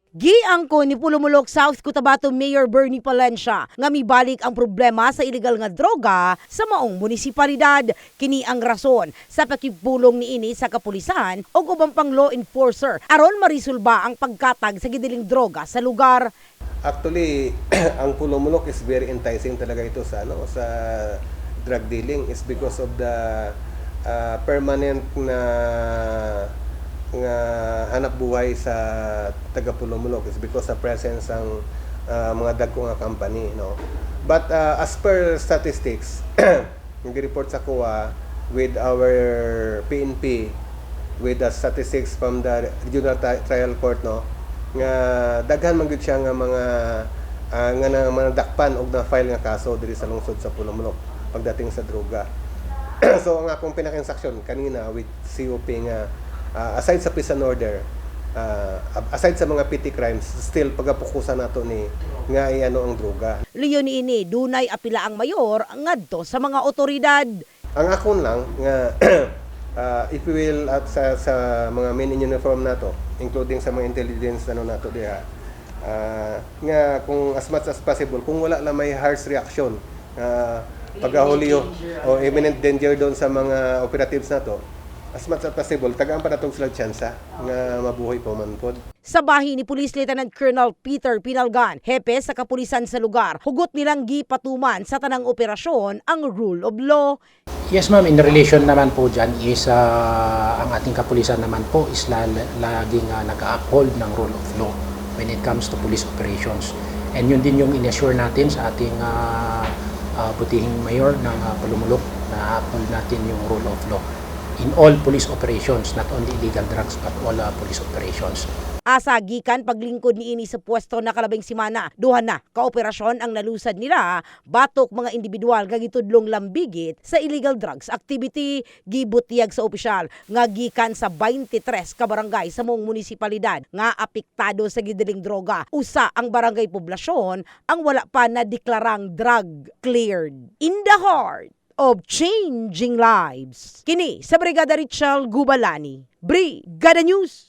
Giangko ni Pulumulok South Cotabato Mayor Bernie Palencia nga mibalik ang problema sa illegal nga droga sa maong munisipalidad. Kini ang rason sa pakigpulong niini sa kapulisan o ubang pang law enforcer aron marisulba ang pagkatag sa gidiling droga sa lugar. Actually, ang Pulumulok is very enticing talaga ito sa drug dealing is because of the permanent na hanap buhay sa taga Pulumulok is because sa presence ang mga dagko nga company, no. But as per statistics, yung report sa COA with our PNP with the statistics from the Regional Trial Court, no, nga daghan man gyud siya nga mga dakpan og na file nga kaso diri sa lungsod sa Pulumulok pagdating sa droga. So ang akong pinaka-instruction kanina with COP nga aside sa peace and order, aside sa mga petty crimes, still pagapukusan nato ni nga ang droga. Liyon niini dunay apila ang mayor ngadto sa mga otoridad. Ang akon lang nga if we will sa mga men in uniform nato, including sa mga intelligence nato diha, nga kung as much as possible kung wala lang may harsh reaction, pagahuli o imminent danger doon sa mga operatives nato, as much as possible, tagaan pa natong sila tsansa nga mabuhay pa man pod. Sa bahin ni Police Lieutenant Colonel Peter Pinalgan, hepe sa kapulisan sa lugar, hugot nilang gipatuman sa tanang operasyon ang rule of law. Yes ma'am, in relation naman po dyan is ang ating kapulisan naman po is laging nag-uphold ng rule of law when it comes to police operations. And yun din yung in-assure natin sa ating butihing mayor ng Pulumulok na uphold natin yung rule of law in all police operations, not only illegal drugs but all police operations. Asa gikan paglingkod niini sa pwesto na kalabing simana, duha na kaoperasyon ang nalusad nila batok mga individual nga gitudlong lambigit sa illegal drugs activity. Gibutiyag sa opisyal nga gikan sa 23 ka barangay sa mong munisipalidad nga apektado sa gidiling droga. Usa ang barangay poblasyon ang wala pa na deklarang drug cleared. In the heart of changing lives. Kini sa Brigada Richel Gubalani, Brigada News.